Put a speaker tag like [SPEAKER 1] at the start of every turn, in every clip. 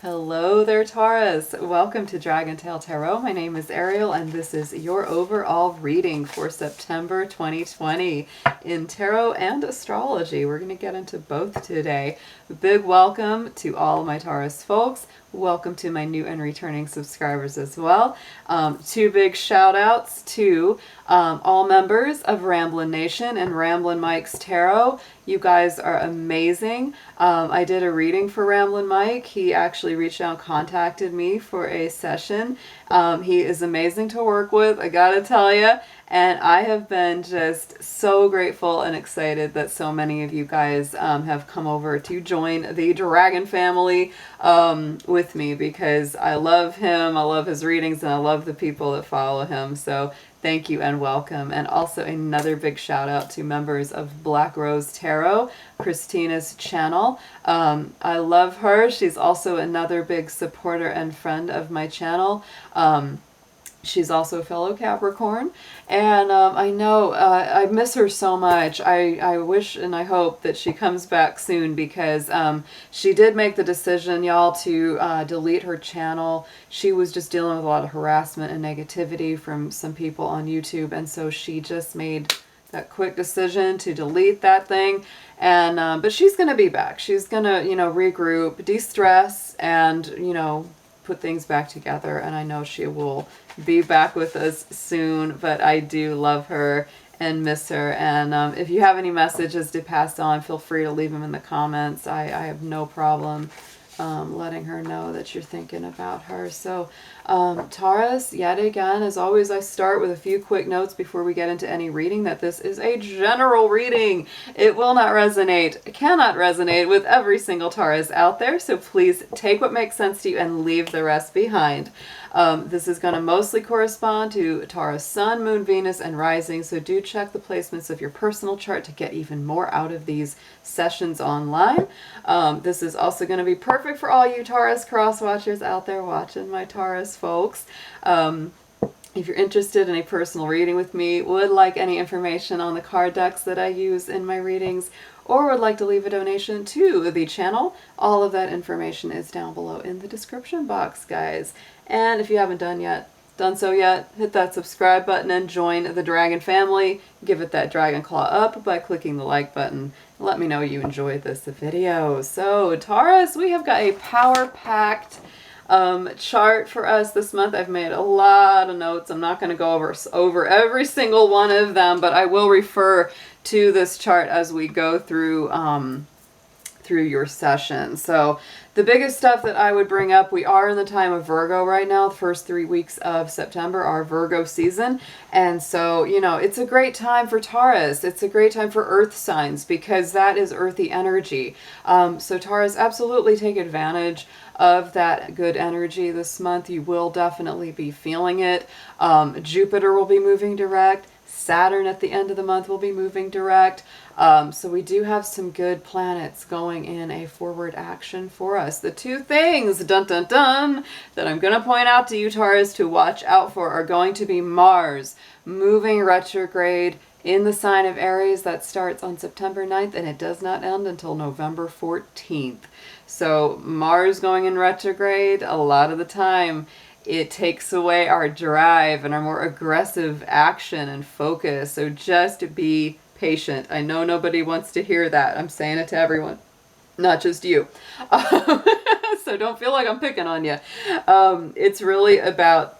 [SPEAKER 1] Hello there, Taurus. Welcome to DragonTaleTarot. My name is Ariel, and this is your overall reading for September 2020 in tarot and astrology. We're going to get into both today. A big welcome to all my Taurus folks. Welcome to my new and returning subscribers as well. Two big shout outs to all members of Ramblin' Nation and Ramblin' Mike's Tarot. You guys are amazing. I did a reading for Ramblin' Mike. He actually reached out and contacted me for a session. He is amazing to work with, I gotta tell you. And I have been just so grateful and excited that so many of you guys have come over to join the Dragon family with me, because I love him, I love his readings, and I love the people that follow him. So thank you and welcome. And also another big shout out to members of Black Rose Tarot, Christina's channel. I love her. She's also another big supporter and friend of my channel. She's also a fellow Capricorn, and I know I miss her so much. I wish and I hope that she comes back soon, because she did make the decision, y'all, to delete her channel. She was just dealing with a lot of harassment and negativity from some people on YouTube, and so she just made that quick decision to delete that thing. And but she's gonna be back. She's gonna, regroup, de-stress, and put things back together, and I know she will be back with us soon. But I do love her and miss her, and if you have any messages to pass on, feel free to leave them in the comments. I have no problem letting her know that you're thinking about her. So Taurus, yet again, as always, I start with a few quick notes before we get into any reading, that this is a general reading. It will not resonate, cannot resonate with every single Taurus out there, so please take what makes sense to you and leave the rest behind. This is going to mostly correspond to Taurus Sun, Moon, Venus, and Rising, so do check the placements of your personal chart to get even more out of these sessions online. This is also going to be perfect for all you Taurus cross watchers out there watching my Taurus folks. If you're interested in a personal reading with me, would like any information on the card decks that I use in my readings, or would like to leave a donation to the channel, all of that information is down below in the description box, guys. And if you haven't done so yet, hit that subscribe button and join the Dragon family. Give it that dragon claw up by clicking the like button. Let me know you enjoyed this video. So Taurus, we have got a power-packed chart for us this month. I've made a lot of notes. I'm not going to go over every single one of them, but I will refer to this chart as we go through your session. So the biggest stuff that I would bring up, we are in the time of Virgo right now. The first 3 weeks of September are Virgo season. And so, it's a great time for Taurus. It's a great time for earth signs, because that is earthy energy. So Taurus, absolutely take advantage of that good energy this month. You will definitely be feeling it. Jupiter will be moving direct. Saturn at the end of the month will be moving direct. So we do have some good planets going in a forward action for us. The two things, dun dun dun, that I'm going to point out to you Taurus to watch out for are going to be Mars moving retrograde in the sign of Aries. That starts on September 9th and it does not end until November 14th. So Mars going in retrograde, a lot of the time, it takes away our drive and our more aggressive action and focus. So just be patient. I know nobody wants to hear that. I'm saying it to everyone, not just you. So don't feel like I'm picking on you. It's really about,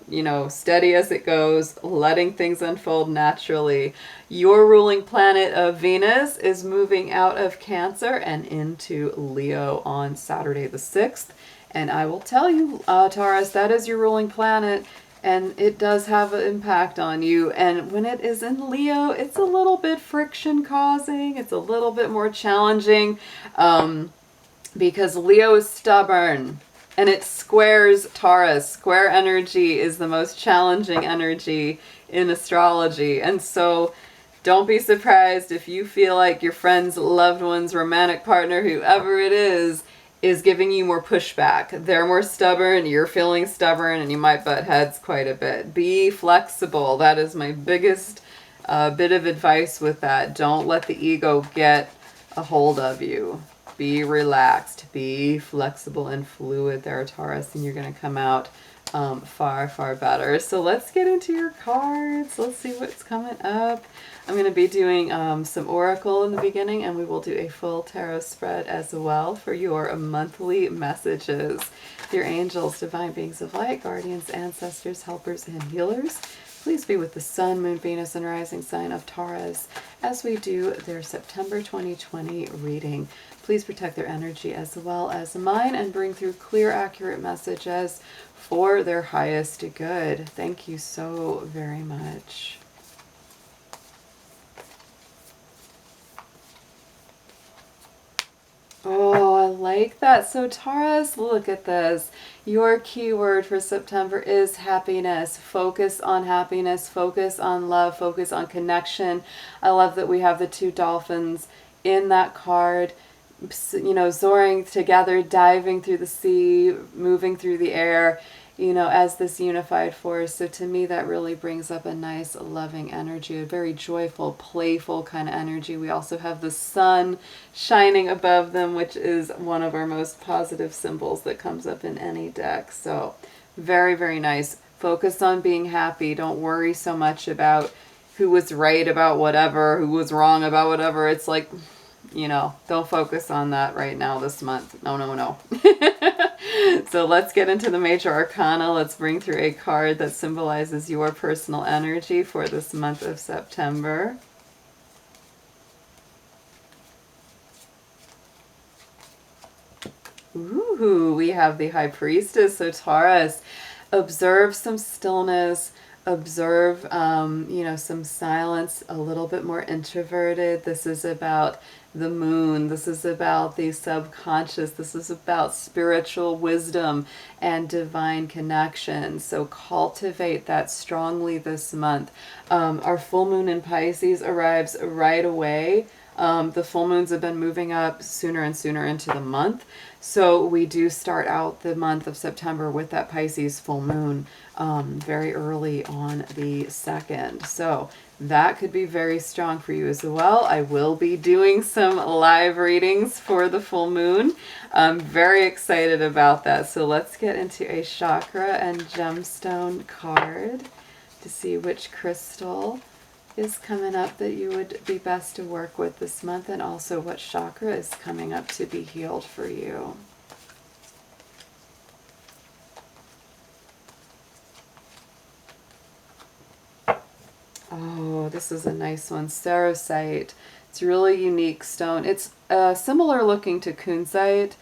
[SPEAKER 1] steady as it goes, letting things unfold naturally. Your ruling planet of Venus is moving out of Cancer and into Leo on Saturday the 6th. And I will tell you, Taurus, that is your ruling planet, and it does have an impact on you. And when it is in Leo, it's a little bit friction causing. It's a little bit more challenging, because Leo is stubborn and it squares Taurus. Square energy is the most challenging energy in astrology. And so don't be surprised if you feel like your friend's loved one's romantic partner, whoever it is giving you more pushback. They're more stubborn, you're feeling stubborn, and you might butt heads quite a bit. Be flexible. That is my biggest bit of advice with that. Don't let the ego get a hold of you. be relaxed, be flexible and fluid there, Taurus, and you're going to come out far, far better. So let's get into your cards. Let's see what's coming up. I'm going to be doing some oracle in the beginning, and we will do a full tarot spread as well for your monthly messages. Your angels, divine beings of light, guardians, ancestors, helpers, and healers, please be with the Sun, Moon, Venus, and rising sign of Taurus as we do their September 2020 reading. Please protect their energy as well as mine and bring through clear, accurate messages for their highest good. Thank you so very much. Oh, I like that. So Taurus, look at this. Your keyword for September is happiness. Focus on happiness, focus on love, focus on connection. I love that we have the two dolphins in that card, you know, soaring together, diving through the sea, moving through the air, you know, as this unified force. So to me, that really brings up a nice, loving energy, a very joyful, playful kind of energy. We also have the sun shining above them, which is one of our most positive symbols that comes up in any deck. So very, very nice. Focus on being happy. Don't worry so much about who was right about whatever, who was wrong about whatever. It's like, you know, don't focus on that right now this month. No, no, no. So let's get into the major arcana. Let's bring through a card that symbolizes your personal energy for this month of September. Ooh, we have the High Priestess. So Taurus, observe some stillness, observe, you know, some silence, a little bit more introverted. This is about the moon. This is about the subconscious. This is about spiritual wisdom and divine connection. So cultivate that strongly this month. Our full moon in Pisces arrives right away. The full moons have been moving up sooner and sooner into the month. So we do start out the month of September with that Pisces full moon very early on the 2nd. So that could be very strong for you as well. I will be doing some live readings for the full moon. I'm very excited about that. So let's get into a chakra and gemstone card to see which crystal is coming up that you would be best to work with this month, and also what chakra is coming up to be healed for you. Oh, this is a nice one. Cerussite. It's a really unique stone. It's similar looking to kunzite.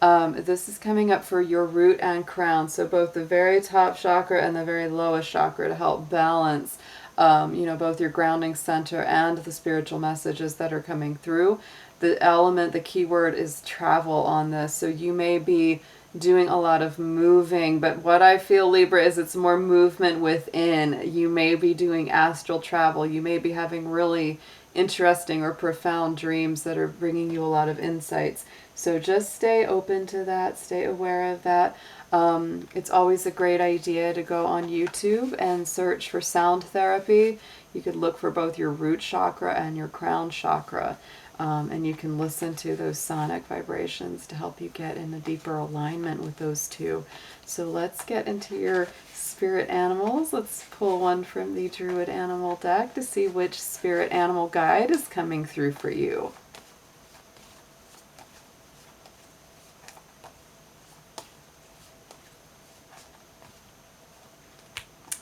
[SPEAKER 1] This is coming up for your root and crown, so both the very top chakra and the very lowest chakra, to help balance you know, both your grounding center and the spiritual messages that are coming through. The element, the keyword is travel on this. So you may be doing a lot of moving, but what I feel, Libra, is it's more movement within. You may be doing astral travel. You may be having really interesting or profound dreams that are bringing you a lot of insights. So just stay open to that. Stay aware of that. It's always a great idea to go on YouTube and search for sound therapy. You could look for both your root chakra and your crown chakra, and you can listen to those sonic vibrations to help you get in a deeper alignment with those two. So let's get into your spirit animals. Let's pull one from the Druid Animal deck to see which spirit animal guide is coming through for you.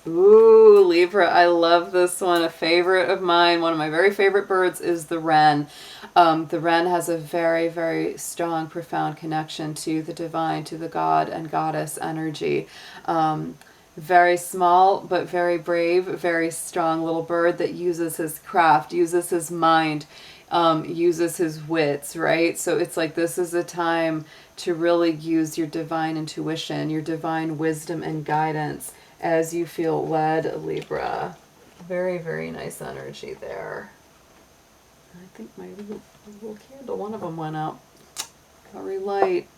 [SPEAKER 1] Ooh, Libra, I love this one. A favorite of mine, one of my very favorite birds, is the wren. The wren has a very, very strong, profound connection to the divine, to the god and goddess energy. Very small, but very brave, very strong little bird that uses his craft, uses his mind, uses his wits, right? So it's like this is a time to really use your divine intuition, your divine wisdom and guidance as you feel led, Libra. Very, very nice energy there. I think my little candle, one of them went out. Gotta relight.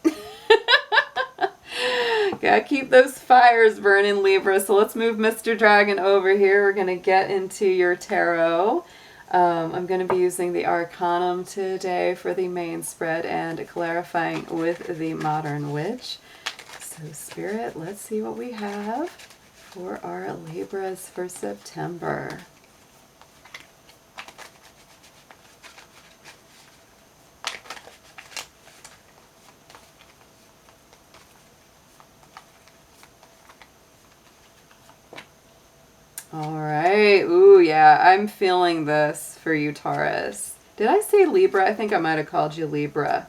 [SPEAKER 1] Gotta keep those fires burning, Libra. So let's move Mr. Dragon over here. We're gonna get into your tarot. I'm going to be using the Arcanum today for the main spread and clarifying with the Modern Witch. So Spirit, let's see what we have for our Libras for September. All right. Ooh, yeah. I'm feeling this for you, Taurus. Did I say Libra? I think I might have called you Libra.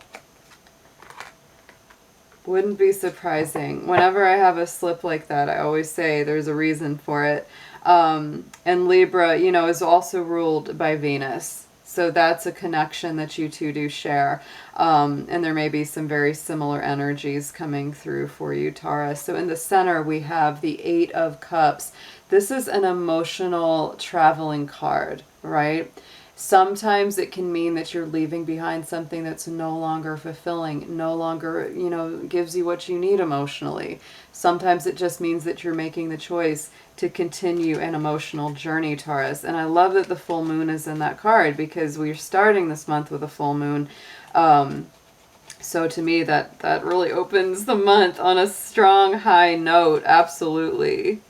[SPEAKER 1] Wouldn't be surprising. Whenever I have a slip like that, I always say there's a reason for it. And Libra, you know, is also ruled by Venus. So that's a connection that you two do share. And there may be some very similar energies coming through for you, Taurus. So in the center, we have the Eight of Cups. This is an emotional traveling card, right? Sometimes it can mean that you're leaving behind something that's no longer fulfilling, no longer, you know, gives you what you need emotionally. Sometimes it just means that you're making the choice to continue an emotional journey, Taurus. And I love that the full moon is in that card because we're starting this month with a full moon. So to me, that really opens the month on a strong, high note. Absolutely.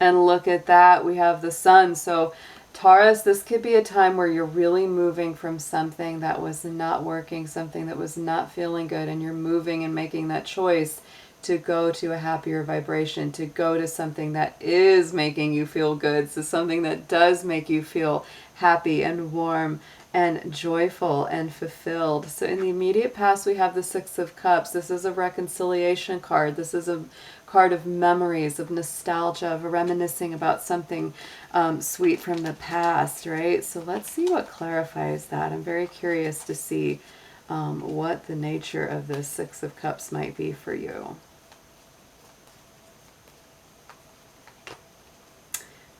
[SPEAKER 1] And look at that. We have the sun. So Taurus, this could be a time where you're really moving from something that was not working, something that was not feeling good, and you're moving and making that choice to go to a happier vibration, to go to something that is making you feel good, so something that does make you feel happy and warm and joyful and fulfilled. So in the immediate past, we have the Six of Cups. This is a reconciliation card. This is a card of memories, of nostalgia, of reminiscing about something sweet from the past, right? So let's see what clarifies that. I'm very curious to see what the nature of this Six of Cups might be for you.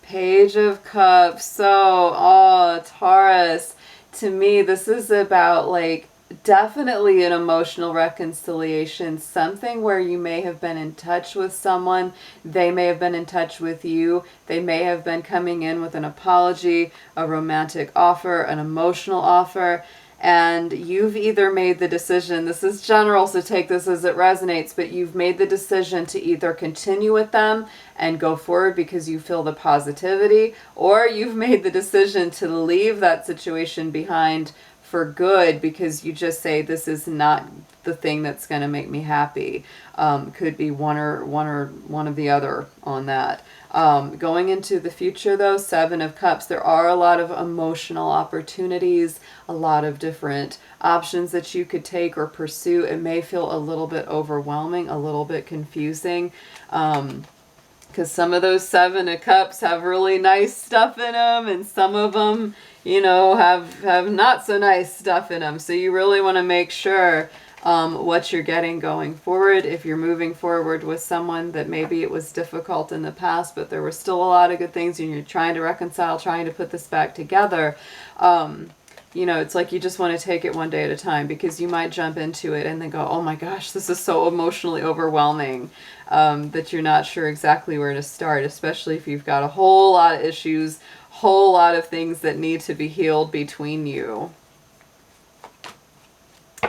[SPEAKER 1] Page of Cups. So, oh, Taurus, to me, this is about like definitely an emotional reconciliation, something where you may have been in touch with someone, they may have been in touch with you, they may have been coming in with an apology, a romantic offer, an emotional offer, and you've either made the decision, this is general, so take this as it resonates, but you've made the decision to either continue with them and go forward because you feel the positivity, or you've made the decision to leave that situation behind for good because you just say this is not the thing that's going to make me happy. Could be one of the other on that. Going into the future though, Seven of Cups, there are a lot of emotional opportunities, a lot of different options that you could take or pursue. It may feel a little bit overwhelming, a little bit confusing. Because some of those Seven of Cups have really nice stuff in them, and some of them, you know, have not so nice stuff in them. So you really want to make sure what you're getting going forward. If you're moving forward with someone that maybe it was difficult in the past, but there were still a lot of good things, and you're trying to reconcile, trying to put this back together, you know, it's like you just want to take it one day at a time, because you might jump into it and then go, oh my gosh, this is so emotionally overwhelming, that you're not sure exactly where to start, especially if you've got a whole lot of issues, whole lot of things that need to be healed between you.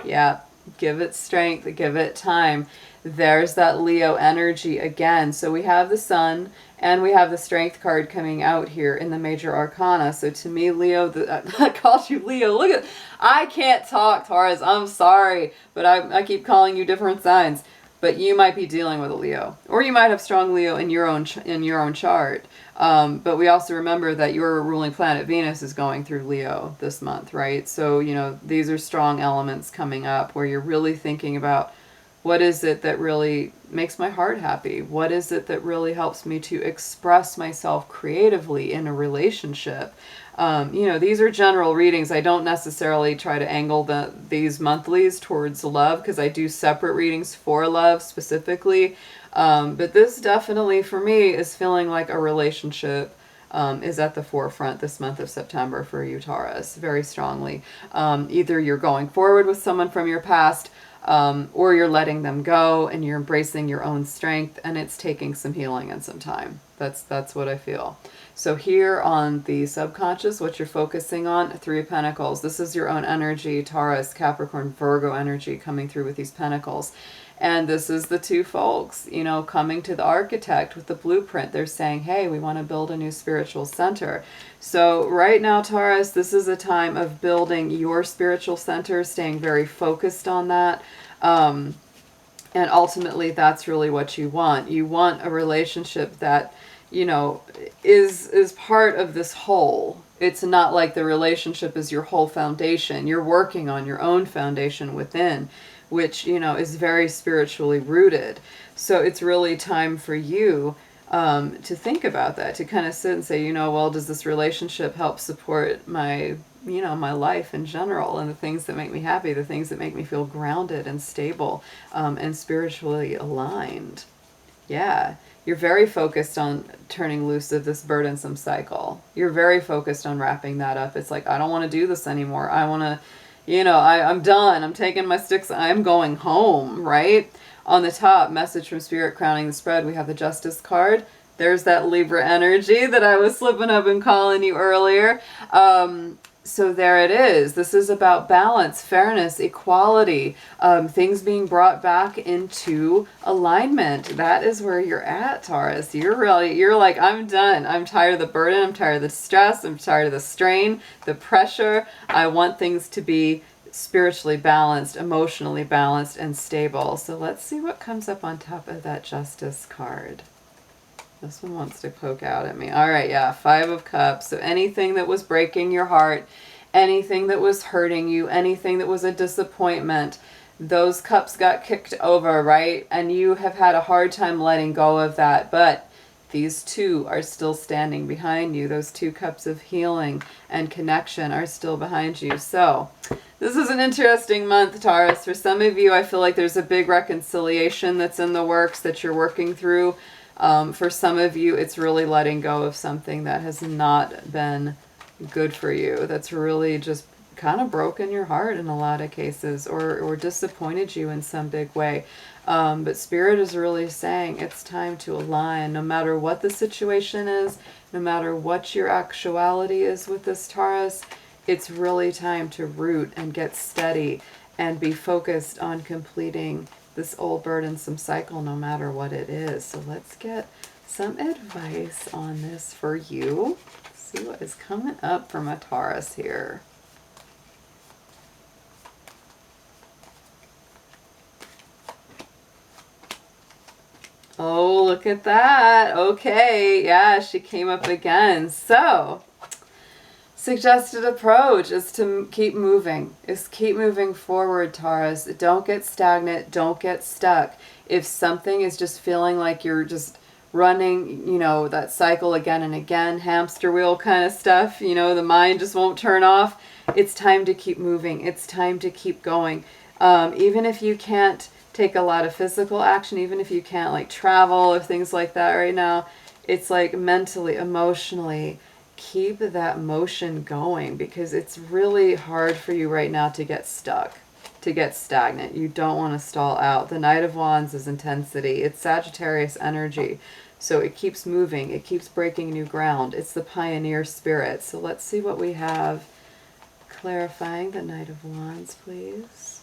[SPEAKER 1] Yeah, give it strength, give it time. There's that Leo energy again. So we have the Sun and we have the Strength card coming out here in the Major Arcana. So to me, Leo, I called you Leo. Look at, I can't talk, Taurus. I'm sorry, but I keep calling you different signs. But you might be dealing with a Leo, or you might have strong Leo in your own chart. But we also remember that your ruling planet Venus is going through Leo this month, right? So, you know, these are strong elements coming up where you're really thinking about, what is it that really makes my heart happy? What is it that really helps me to express myself creatively in a relationship? You know, these are general readings. I don't necessarily try to angle these monthlies towards love, because I do separate readings for love specifically. But this definitely, for me, is feeling like a relationship is at the forefront this month of September for you, Taurus, very strongly. Either you're going forward with someone from your past, or you're letting them go and you're embracing your own strength, and it's taking some healing and some time. That's what I feel. So here on the subconscious, what you're focusing on, Three of Pentacles. This is your own energy, Taurus, Capricorn, Virgo energy coming through with these pentacles. And this is the two folks, you know, coming to the architect with the blueprint. They're saying, hey, we want to build a new spiritual center. So right now, Taurus, this is a time of building your spiritual center, staying very focused on that. And ultimately, that's really what you want. You want a relationship that, you know, is part of this whole. It's not like the relationship is your whole foundation. You're working on your own foundation within, which, you know, is very spiritually rooted. So it's really time for you to think about that, to kind of sit and say, you know, well, does this relationship help support my, you know, my life in general, and the things that make me happy, the things that make me feel grounded and stable, and spiritually aligned. Yeah. You're very focused on turning loose of this burdensome cycle. You're very focused on wrapping that up. It's like, I don't want to do this anymore. I want to, you know, I'm done. I'm taking my sticks. I'm going home, right? On the top, message from Spirit crowning the spread, we have the Justice card. There's that Libra energy that I was slipping up and calling you earlier. So there it is. This is about balance, fairness, equality, things being brought back into alignment. That is where you're at, Taurus. You're like, I'm done. I'm tired of the burden. I'm tired of the stress. I'm tired of the strain, the pressure. I want things to be spiritually balanced, emotionally balanced, and stable. So let's see what comes up on top of that Justice card. This one wants to poke out at me. All right, yeah, Five of Cups. So anything that was breaking your heart, anything that was hurting you, anything that was a disappointment, those cups got kicked over, right? And you have had a hard time letting go of that, but these two are still standing behind you. Those two cups of healing and connection are still behind you. So this is an interesting month, Taurus. For some of you, I feel like there's a big reconciliation that's in the works that you're working through. For some of you, it's really letting go of something that has not been good for you. That's really just kind of broken your heart in a lot of cases, or disappointed you in some big way. But Spirit is really saying it's time to align, no matter what the situation is, no matter what your actuality is with this Taurus. It's really time to root and get steady and be focused on completing this old burdensome cycle, no matter what it is. So let's get some advice on this for you. Let's see what is coming up from a Taurus here. Oh, look at that. Okay, yeah, she came up again. So suggested approach is to keep moving. Keep moving forward, Taurus. Don't get stagnant. Don't get stuck. If something is just feeling like you're just running, you know, that cycle again and again, hamster wheel kind of stuff, you know, the mind just won't turn off. It's time to keep moving. It's time to keep going. Even if you can't take a lot of physical action, even if you can't like travel or things like that right now, it's like mentally, emotionally, keep that motion going, because it's really hard for you right now to get stuck, to get stagnant. You don't want to stall out. The Knight of Wands is intensity. It's Sagittarius energy. So it keeps moving. It keeps breaking new ground. It's the pioneer spirit. So let's see what we have clarifying the Knight of Wands, please.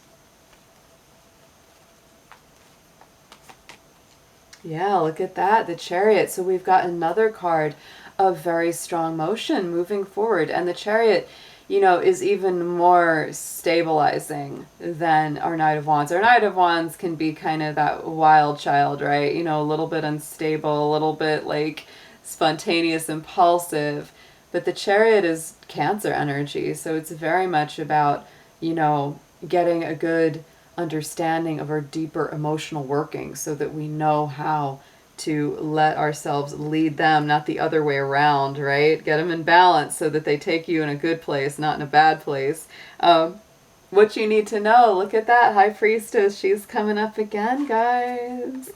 [SPEAKER 1] Yeah, look at that, the Chariot. So we've got another card of very strong motion moving forward. And the Chariot, you know, is even more stabilizing than our Knight of Wands. Our Knight of Wands can be kind of that wild child, right? You know, a little bit unstable, a little bit like spontaneous, impulsive. But the Chariot is Cancer energy. So it's very much about, you know, getting a good understanding of our deeper emotional workings so that we know how to let ourselves lead them, not the other way around, right? Get them in balance so that they take you in a good place, not in a bad place. What you need to know, look at that High Priestess. She's coming up again, guys.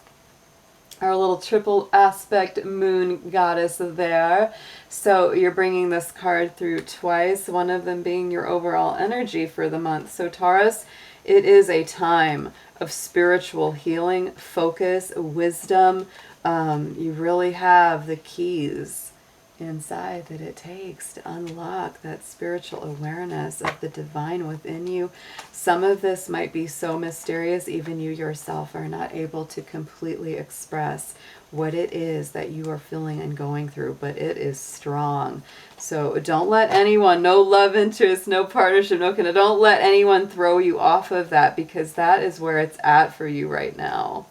[SPEAKER 1] Our little triple aspect moon goddess there. So you're bringing this card through twice, one of them being your overall energy for the month. So Taurus, It is a time of spiritual healing, focus, wisdom. You really have the keys inside that it takes to unlock that spiritual awareness of the divine within you. Some of this might be so mysterious, even you yourself are not able to completely express what it is that you are feeling and going through, but it is strong. So don't let anyone, no love interest, no partnership, don't let anyone throw you off of that, because that is where it's at for you right now.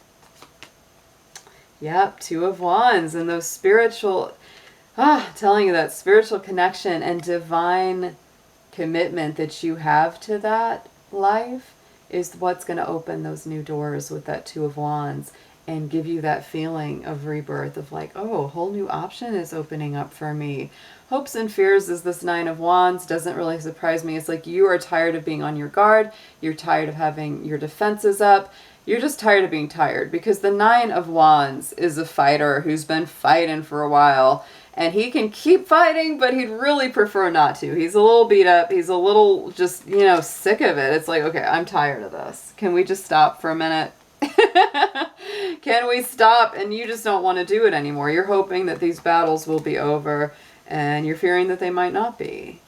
[SPEAKER 1] Yep, Two of Wands, and those spiritual, telling you that spiritual connection and divine commitment that you have to that life is what's going to open those new doors with that Two of Wands and give you that feeling of rebirth, of like, oh, a whole new option is opening up for me. Hopes and fears is this Nine of Wands. Doesn't really surprise me. It's like you are tired of being on your guard. You're tired of having your defenses up. You're just tired of being tired, because the Nine of Wands is a fighter who's been fighting for a while. And he can keep fighting, but he'd really prefer not to. He's a little beat up. He's a little just, sick of it. It's like, okay, I'm tired of this. Can we just stop for a minute? Can we stop? And you just don't want to do it anymore. You're hoping that these battles will be over, and you're fearing that they might not be.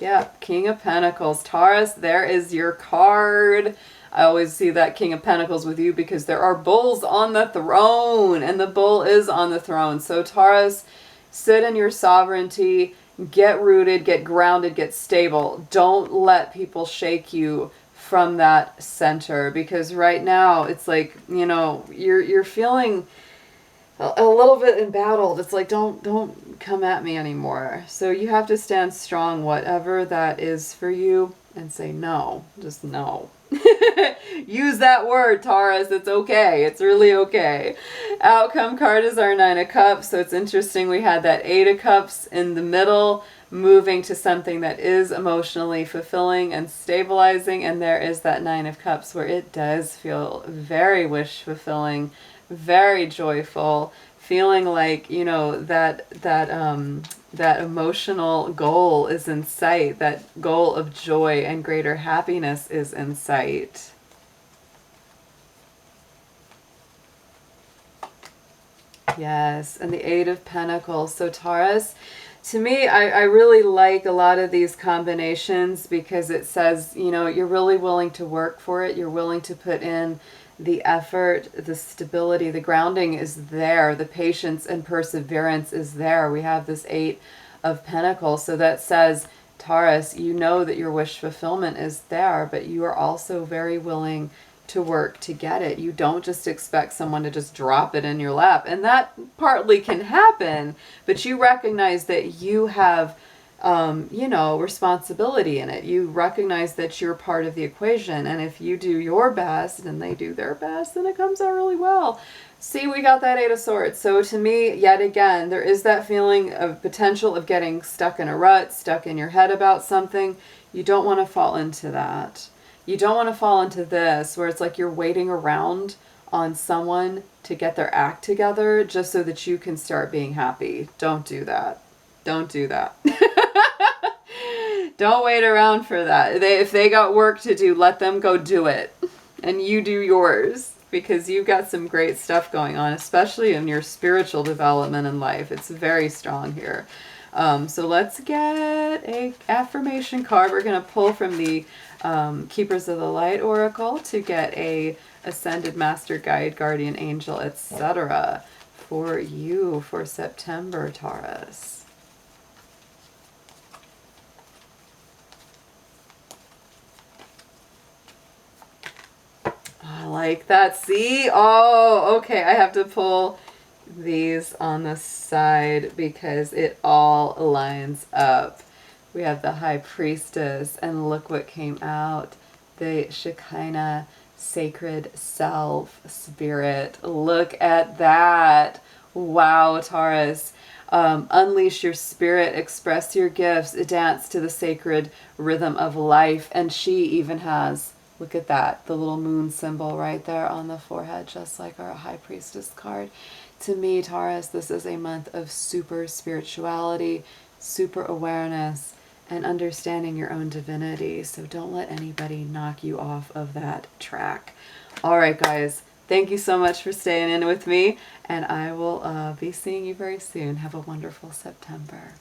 [SPEAKER 1] Yeah, King of Pentacles. Taurus, there is your card. I always see that King of Pentacles with you because there are bulls on the throne, and the bull is on the throne. So Taurus, sit in your sovereignty, get rooted, get grounded, get stable. Don't let people shake you from that center, because right now it's like, you're feeling a little bit embattled. It's like, don't come at me anymore. So you have to stand strong, whatever that is for you, and say no, just no. Use that word, Taurus. It's okay. It's really okay. Outcome card is our Nine of Cups. So it's interesting. We had that Eight of Cups in the middle, moving to something that is emotionally fulfilling and stabilizing. And there is that Nine of Cups where it does feel very wish fulfilling, very joyful, feeling like, that emotional goal is in sight. That goal of joy and greater happiness is in sight. Yes, and the Eight of Pentacles. So Taurus, to me, I really like a lot of these combinations, because it says, you're really willing to work for it. You're willing to put in the effort, the stability, the grounding is there. The patience and perseverance is there. We have this Eight of Pentacles. So that says, Taurus, you know that your wish fulfillment is there, but you are also very willing to work to get it. You don't just expect someone to just drop it in your lap. And that partly can happen, but you recognize that you have responsibility in it. You recognize that you're part of the equation. And if you do your best and they do their best, then it comes out really well. See, we got that Eight of Swords. So to me, yet again, there is that feeling of potential of getting stuck in a rut, stuck in your head about something. You don't want to fall into that. You don't want to fall into this where it's like you're waiting around on someone to get their act together just so that you can start being happy. Don't do that. Don't do that. Don't wait around for that. If they got work to do, let them go do it. And you do yours, because you've got some great stuff going on, especially in your spiritual development in life. It's very strong here. So let's get a affirmation card. We're going to pull from the Keepers of the Light Oracle to get a Ascended Master, Guide, Guardian Angel, etc. for you for September, Taurus. I like that. See? Oh, okay. I have to pull these on the side because it all lines up. We have the High Priestess, and look what came out. The Shekinah, Sacred Self, Spirit. Look at that. Wow, Taurus. Unleash your spirit, express your gifts, dance to the sacred rhythm of life. And she even has, look at that, the little moon symbol right there on the forehead, just like our High Priestess card. To me, Taurus, this is a month of super spirituality, super awareness, and understanding your own divinity. So don't let anybody knock you off of that track. All right, guys. Thank you so much for staying in with me, and I will be seeing you very soon. Have a wonderful September.